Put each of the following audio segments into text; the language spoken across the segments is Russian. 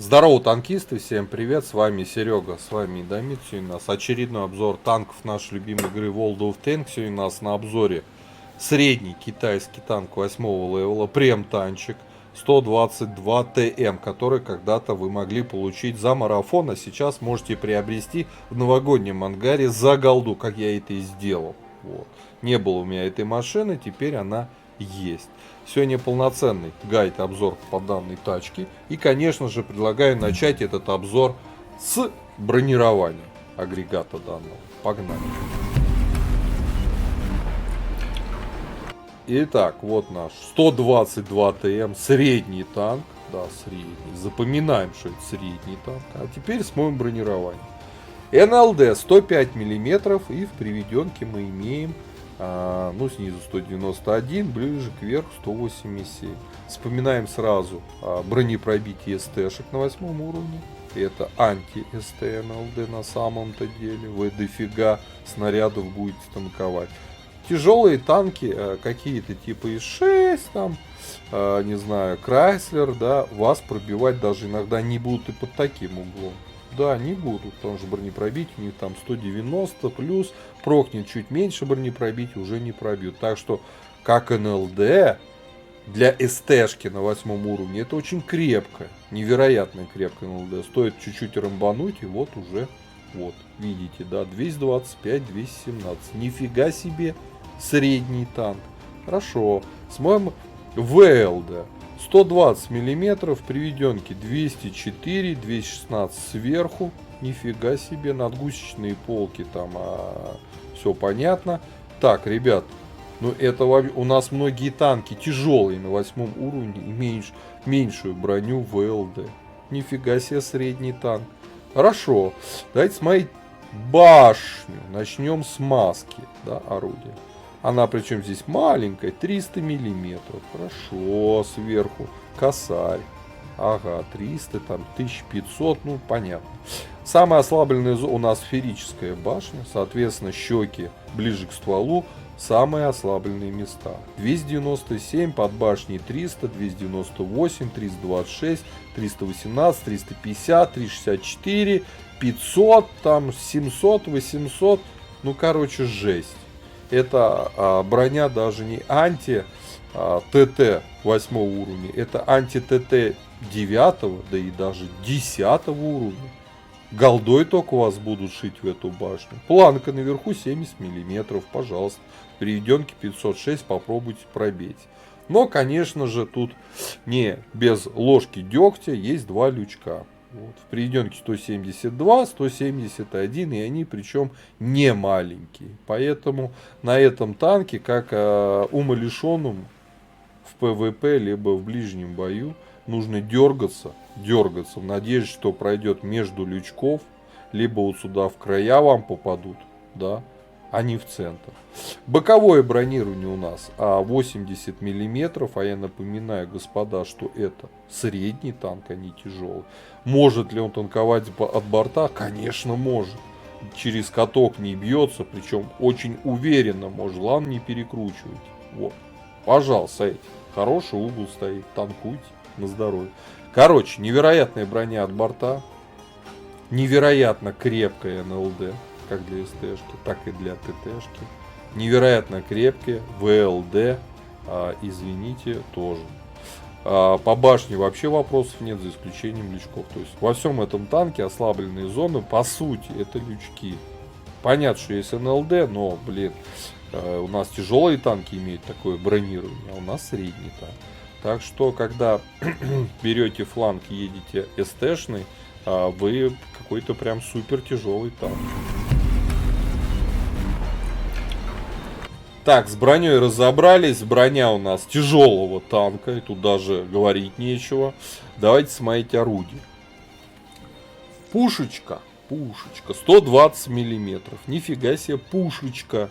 Здорово, танкисты, всем привет, с вами Серега, с вами Дамит. Сегодня у нас очередной обзор танков нашей любимой игры World of Tanks. Сегодня у нас на обзоре средний китайский танк 8-го левела, прем-танчик 122 ТМ, который когда-то вы могли получить за марафон, а сейчас можете приобрести в новогоднем ангаре за голду, как я это и сделал. Вот. Не было у меня этой машины, теперь она есть. Сегодня полноценный гайд-обзор по данной тачке. И, конечно же, предлагаю начать этот обзор с бронирования агрегата данного. Погнали. Итак, вот наш 122 ТМ, средний танк. Да, средний. Запоминаем, что это средний танк. А теперь смотрим бронирование. НЛД 105 мм, и в приведенке мы имеем снизу 191, ближе к верху 187. Вспоминаем сразу бронепробитие СТ-шек на 8 уровне. Это анти-СТ НЛД на самом-то деле. Вы дофига снарядов будете танковать. Тяжелые танки, какие-то типа ИС-6, там, не знаю, Крайслер, да, вас пробивать даже иногда не будут и под таким углом. Да, не будут, потому что бронепробитие у них там 190 плюс, прокнет чуть меньше бронепробития, уже не пробьют. Так что, как НЛД, для СТ-шки на 8 уровне, это очень крепко, невероятно крепко НЛД. Стоит чуть-чуть рамбануть, и вот уже, вот, видите, да, 225, 217. Нифига себе средний танк. Хорошо, смотрим ВЛД. 120 мм, приведенки 204, 216 сверху. Нифига себе, надгусечные полки там, все понятно. Так, ребят, ну это у нас многие танки тяжелые на 8 уровне имеют меньшую броню ВЛД. Нифига себе средний танк. Хорошо, давайте смотреть башню. Начнем с маски, да, орудия. Она причем здесь маленькая, 300 миллиметров. Хорошо, сверху косарь. Ага, 300, там 1500, ну понятно. Самая ослабленная у нас сферическая башня. Соответственно, щеки ближе к стволу. Самые ослабленные места. 297, под башней 300, 298, 326, 318, 350, 364, 500, там 700, 800. Ну, короче, жесть. Это броня даже не анти-ТТ 8 уровня, это анти-ТТ 9, да и даже 10 уровня. Голдой только у вас будут шить в эту башню. Планка наверху 70 мм, пожалуйста. Приведенки 506, попробуйте пробить. Но, конечно же, тут не без ложки дегтя, есть два лючка. Вот. В приведенке 172, 171, и они причем не маленькие. Поэтому на этом танке, как умалишенному в ПВП, либо в ближнем бою, нужно дергаться в надежде, что пройдет между лючков, либо вот сюда в края вам попадут, да, а не в центр. Боковое бронирование у нас 80 мм, а я напоминаю, господа, что это средний танк, а не тяжелый. Может ли он танковать от борта? Конечно, может. Через каток не бьется, причем очень уверенно может. Главное, не перекручивать. Вот. Пожалуйста, хороший угол стоит, танкуйте на здоровье. Короче, невероятная броня от борта, невероятно крепкая НЛД, как для СТ-шки, так и для ТТ-шки. Невероятно крепкие ВЛД, извините, тоже. По башне вообще вопросов нет, за исключением лючков. То есть во всем этом танке ослабленные зоны, по сути, это лючки. Понятно, что есть НЛД, но, блин, у нас тяжелые танки имеют такое бронирование, а у нас средний танк. Так что, когда берете фланг и едете СТ-шный, вы какой-то прям супер тяжелый танк. Так, с броней разобрались. Броня у нас тяжелого танка, и тут даже говорить нечего. Давайте смотреть орудие. Пушечка 120 миллиметров. Нифига себе пушечка.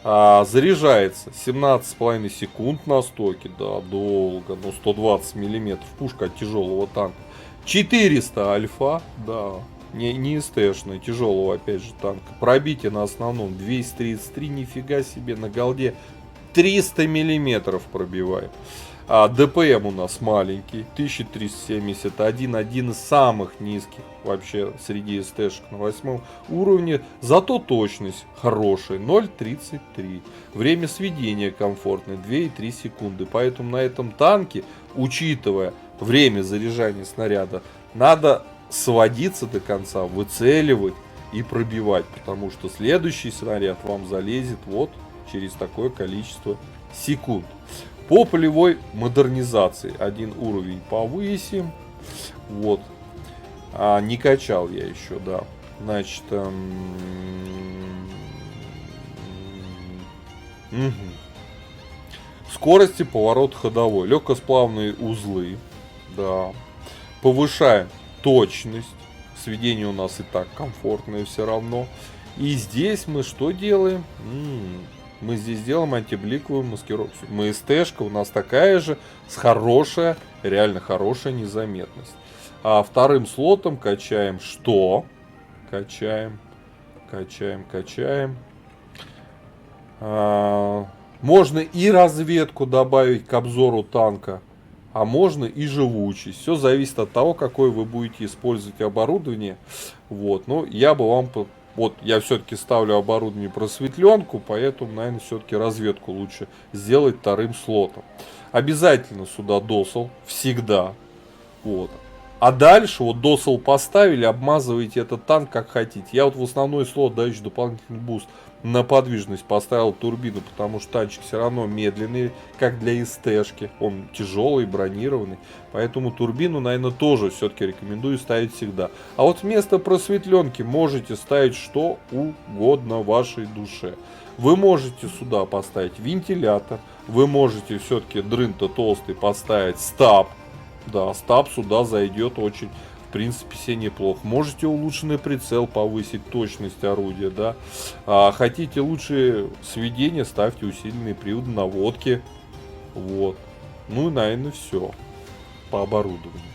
Заряжается 17,5 секунд на стоке. Да, долго, но 120 миллиметров. Пушка от тяжелого танка. 400 альфа, да. Не СТ-шный, тяжелого опять же танка. Пробитие на основном 233, нифига себе, на голде 300 миллиметров пробивает. ДПМ у нас маленький, 1371, один из самых низких вообще среди СТ-шек на 8 уровне. Зато точность хорошая, 0,33. Время сведения комфортное, 2,3 секунды. Поэтому на этом танке, учитывая время заряжания снаряда, надо сводиться до конца, выцеливать и пробивать. Потому что следующий снаряд вам залезет вот через такое количество секунд. По полевой модернизации один уровень повысим. Вот. Не качал я еще, да. Значит, скорости, поворот ходовой, легкосплавные узлы, да. Повышаем точность. Сведение у нас и так комфортное все равно. И здесь мы что делаем? Мы здесь делаем антибликовую маскировку. Мы СТ-шка у нас такая же, с хорошая, реально хорошая незаметность. А вторым слотом качаем что? Качаем. Можно и разведку добавить к обзору танка, а можно и живучесть. Все зависит от того, какое вы будете использовать оборудование. Вот, но я бы вам... Вот я все-таки ставлю оборудование просветленку, поэтому, наверное, все-таки разведку лучше сделать вторым слотом. Обязательно сюда досл, всегда. Вот. А дальше вот досл поставили, обмазываете этот танк как хотите. Я вот в основной слот, дающий дополнительный буст на подвижность, поставил турбину, потому что танчик все равно медленный, как для СТ-шки. Он тяжелый, бронированный. Поэтому турбину, наверное, тоже все-таки рекомендую ставить всегда. А вот вместо просветленки можете ставить что угодно вашей душе. Вы можете сюда поставить вентилятор. Вы можете все-таки дрын-то толстый поставить стаб. Да, стаб сюда зайдет очень, в принципе, себе неплохо. Можете улучшенный прицел повысить, точность орудия, да. Хотите лучшее сведение, ставьте усиленные приводы наводки. Вот. Ну и, наверное, все по оборудованию.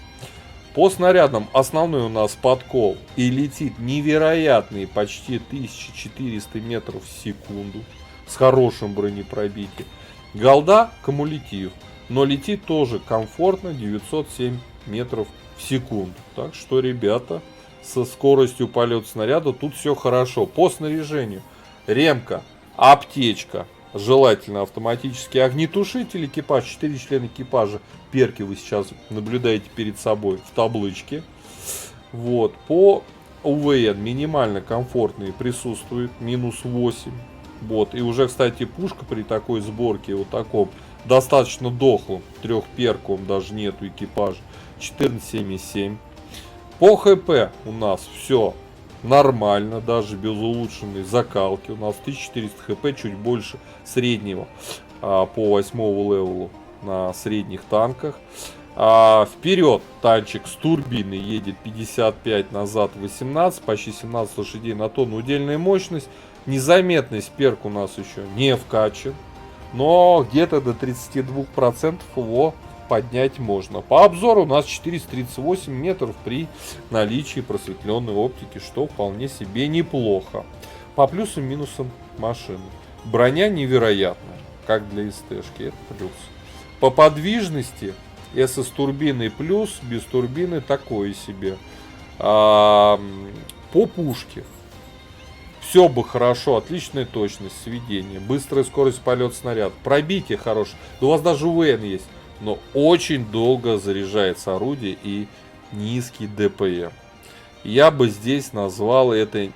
По снарядам основной у нас подкол и летит невероятные почти 1400 метров в секунду с хорошим бронепробитием. Голда кумулятив. Но летит тоже комфортно 907 метров в секунду. Так что, ребята, со скоростью полета снаряда тут все хорошо. По снаряжению. Ремка, аптечка, желательно автоматический огнетушитель, экипаж, 4 члена экипажа. Перки вы сейчас наблюдаете перед собой в табличке. Вот. По УВН минимально комфортные присутствует, минус 8. Вот. И уже, кстати, пушка при такой сборке, вот таком, достаточно дохлым, трехперковым даже нету экипажа, 14,7. По ХП у нас все нормально, даже без улучшенной закалки. У нас 1400 хп, чуть больше среднего по 8 левелу на средних танках. Вперед танчик с турбиной едет 55, назад 18, почти 17 лошадей на тонну. Удельная мощность. Незаметность перк у нас еще не вкачан. Но где-то до 32% его поднять можно. По обзору у нас 438 метров при наличии просветленной оптики, что вполне себе неплохо. По плюсам и минусам машины. Броня невероятная, как для СТ-шки, это плюс. По подвижности, если с турбиной плюс, без турбины такое себе. По пушке. Все бы хорошо, отличная точность сведения, быстрая скорость полета снаряда, пробитие хорошее. Да у вас даже УВН есть, но очень долго заряжается орудие и низкий ДПМ. Я бы здесь назвал это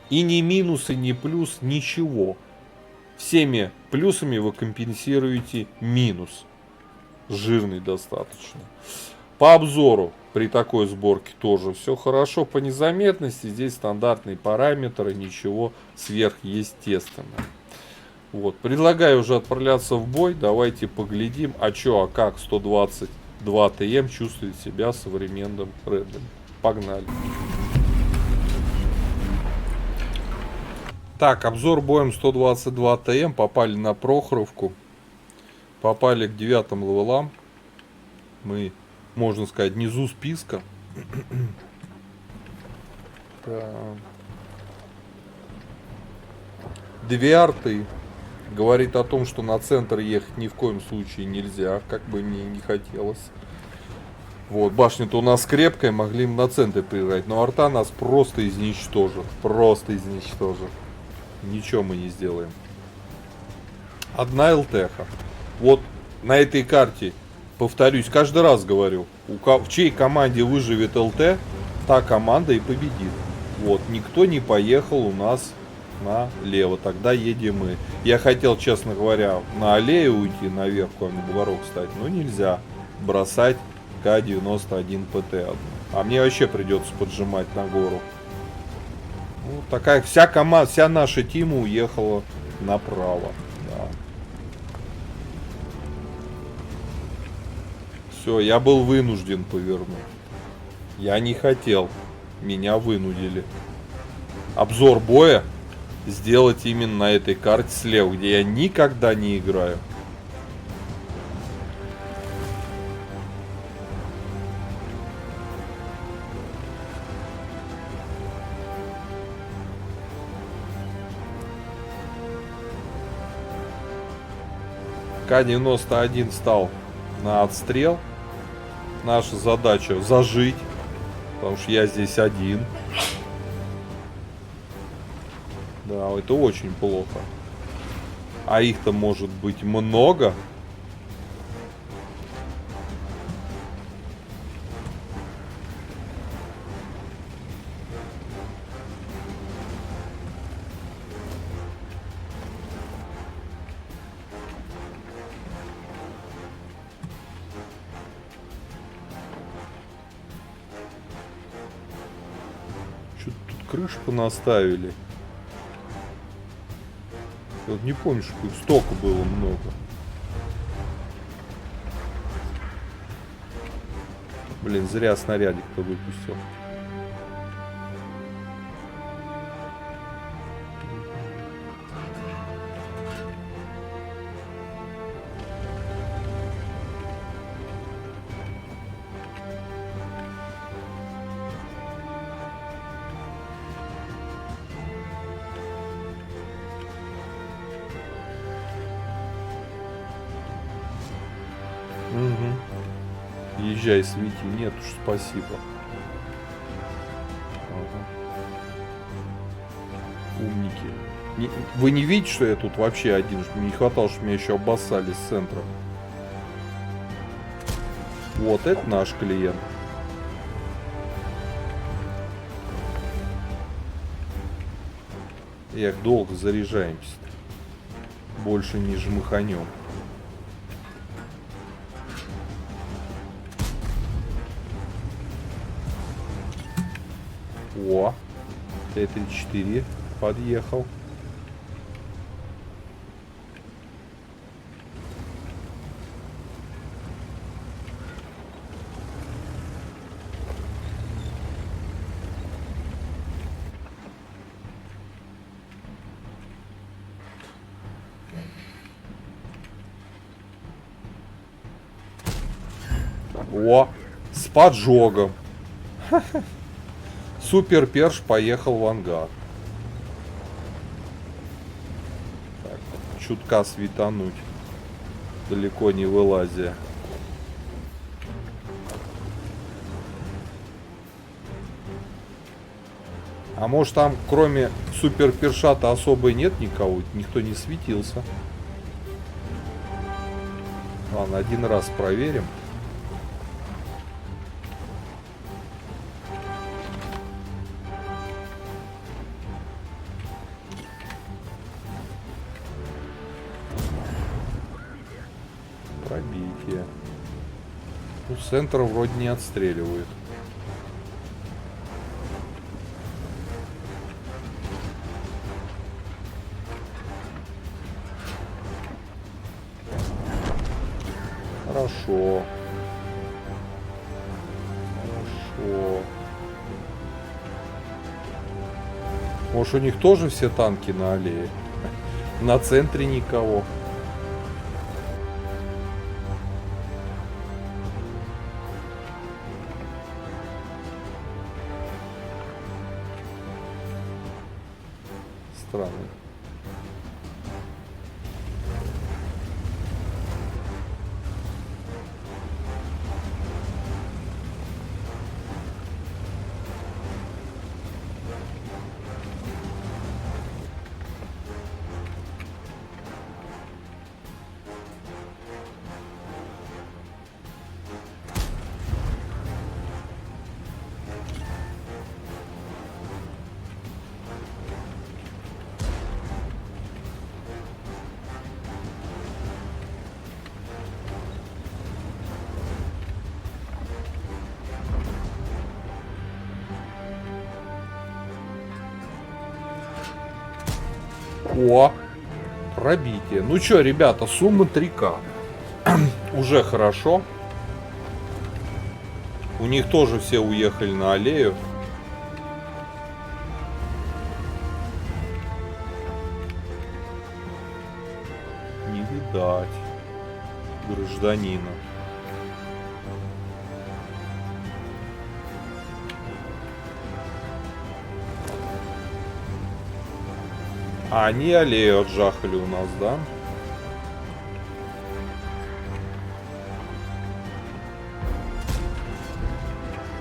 и не минус, и не плюс, ничего. Всеми плюсами вы компенсируете минус. Жирный достаточно. По обзору при такой сборке тоже все хорошо. По незаметности здесь стандартные параметры, ничего сверхъестественного. Вот. Предлагаю уже отправляться в бой. Давайте поглядим, а как 122 ТМ чувствует себя современным Рэдом. Погнали. Так, обзор боем 122 ТМ. Попали на Прохоровку. Попали к 9 левелам. Мы, можно сказать, внизу списка. Две арты, Говорит о том, что на центр ехать ни в коем случае нельзя, как бы мне не хотелось. Вот, башня-то у нас крепкая, могли им на центр приезжать, но арта нас просто изничтожит. Просто изничтожит. Ничего мы не сделаем. Одна ЛТХа. Вот на этой карте, повторюсь, каждый раз говорю, в чьей команде выживет ЛТ, та команда и победит. Вот, никто не поехал у нас налево, тогда едем мы. Я хотел, честно говоря, на аллею уйти, наверх, на бугорок встать, но нельзя бросать К-91 ПТ. А мне вообще придется поджимать на гору. Ну, такая вся команда, вся наша тима уехала направо. Да. Все, я был вынужден повернуть. Я не хотел. Меня вынудили. Обзор боя сделать именно на этой карте слева, где я никогда не играю. К-91 стал на отстрел. Наша задача зажить, потому что я здесь один. Да, это очень плохо. А их-то может быть много. Что-то тут крышу понаставили. Я вот не помню, что их столько было много. Блин, зря снарядик-то выпустил. Угу. Езжай, свети. Нет уж, спасибо. Ага. Умники. Вы не видите, что я тут вообще один? Что мне не хватало, что меня еще обоссали с центра. Вот, это наш клиент. Эх, долго заряжаемся. Больше не жмыханем. О, Т-34 подъехал. О, с поджогом. Супер перш поехал в ангар. Так, чутка светануть. Далеко не вылазя. А может там кроме супер перша-то особо нет никого? Никто не светился. Ладно, один раз проверим. Пробитие. Ну, с центра вроде не отстреливают. Хорошо. Хорошо. Может, у них тоже все танки на аллее? На центре никого. Странно. О, пробитие. Ну чё, ребята, сумма 3К. Уже хорошо. У них тоже все уехали на аллею. Не видать гражданина. А они аллею отжахали у нас, да?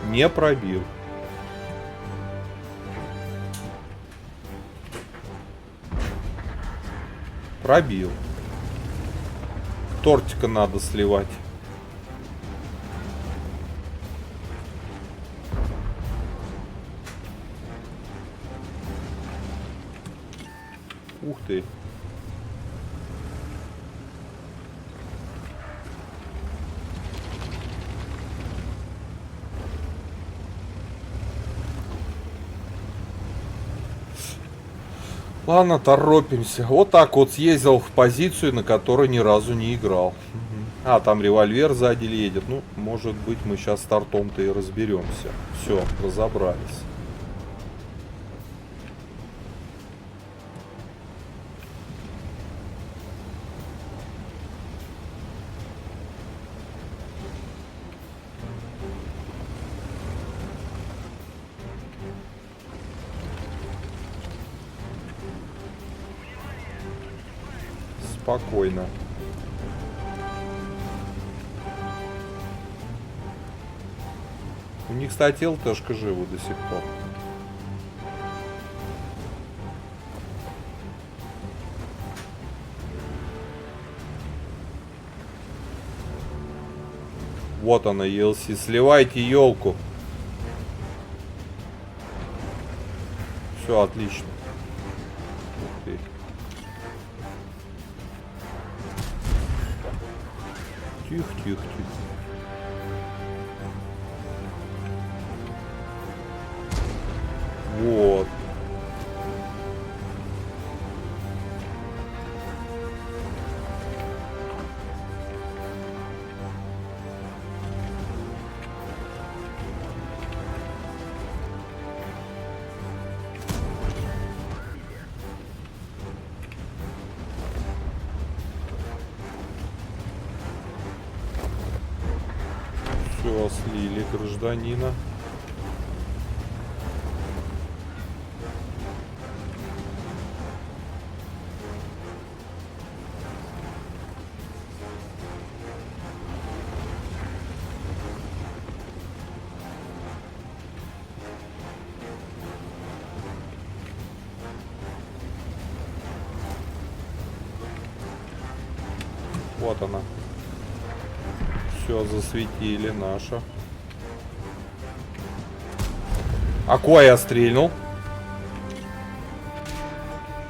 Не пробил. Пробил. Тортика надо сливать. Ух ты. Ладно, торопимся. Вот так вот съездил в позицию, на которой ни разу не играл. А, там револьвер сзади едет. Ну, может быть, мы сейчас стартом-то и разберемся. Все, разобрались. Спокойно. У них, кстати, ЛТшка живы до сих пор. Вот она, ELC. Сливайте елку. Все отлично. Ух ты. Тихо, тихо, тихо. Вот. Все, слили гражданина. Вот она. Все, засветили наша. А куда я стрельнул?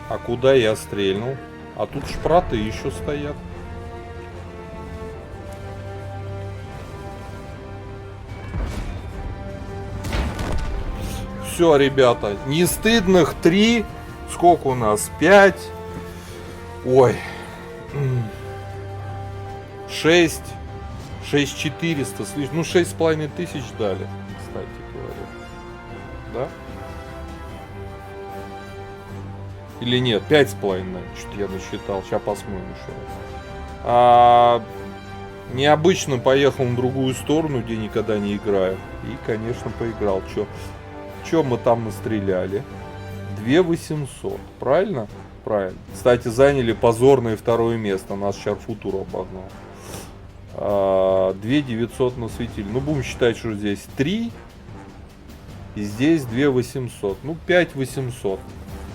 А куда я стрельнул? А тут шпроты еще стоят. Все, ребята, не стыдных 3. Сколько у нас? 5. Ой. 6. 6400. Ну, 6500 дали, кстати говоря. Да? Или нет? 5,5. Что-то я насчитал. Сейчас посмотрим еще раз. Необычно поехал на другую сторону, где никогда не играю. И, конечно, поиграл. Че мы там настреляли? 2800. Правильно? Правильно. Кстати, заняли позорное 2-е место. Нас Шарфутур обогнал. 2900 насветили. Ну, будем считать, что здесь 3. И здесь 2800. Ну, 5800.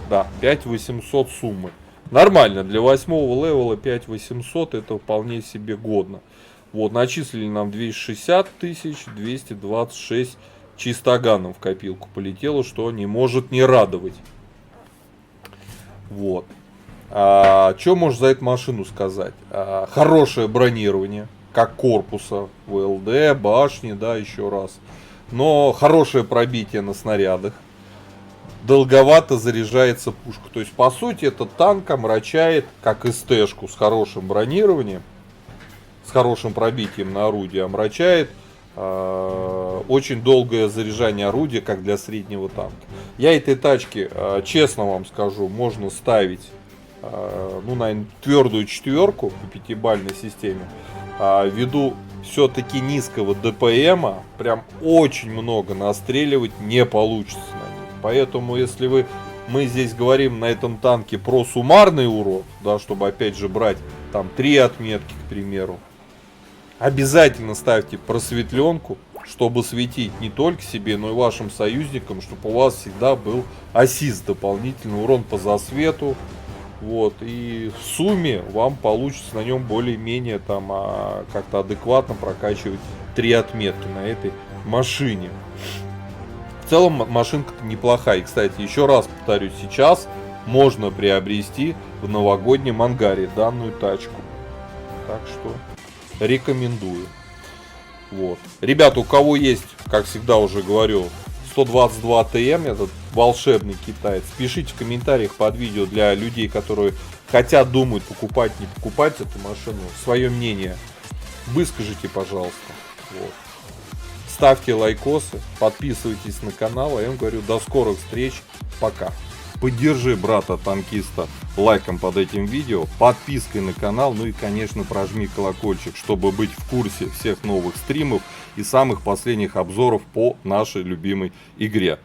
Да, 5800 суммы. Нормально. Для 8-го левела 5800 это вполне себе годно. Вот, начислили нам 260 тысяч. 226 чистоганом в копилку полетело, что не может не радовать. Вот. Что можешь за эту машину сказать? Хорошее бронирование. Как корпуса ВЛД, башни, да, еще раз. Но хорошее пробитие на снарядах. долговато заряжается пушка. То есть, по сути, этот танк омрачает, как СТ-шку с хорошим бронированием, с хорошим пробитием на орудие, омрачает очень долгое заряжание орудия, как для среднего танка. Я этой тачке, честно вам скажу, можно ставить, ну, наверное, твердую четверку по пятибалльной системе, ввиду все-таки низкого ДПМа, прям очень много настреливать не получится на них. Поэтому, если мы здесь говорим на этом танке про суммарный урон, да, чтобы опять же брать там 3 отметки, к примеру, обязательно ставьте просветленку, чтобы светить не только себе, но и вашим союзникам, чтобы у вас всегда был ассист, дополнительный урон по засвету. Вот, и в сумме вам получится на нем более-менее там как-то адекватно прокачивать 3 отметки на этой машине. В целом машинка-то неплохая. И, кстати, еще раз повторюсь, сейчас можно приобрести в новогоднем ангаре данную тачку. Так что рекомендую. Вот. Ребята, у кого есть, как всегда уже говорю, 122 ТМ, этот волшебный китаец, пишите в комментариях под видео для людей, которые хотят, думают, покупать, не покупать эту машину, свое мнение. Выскажите, пожалуйста. Вот. Ставьте лайкосы, подписывайтесь на канал, а я вам говорю, до скорых встреч, пока. Поддержи брата-танкиста лайком под этим видео, подпиской на канал, ну и, конечно, прожми колокольчик, чтобы быть в курсе всех новых стримов и самых последних обзоров по нашей любимой игре.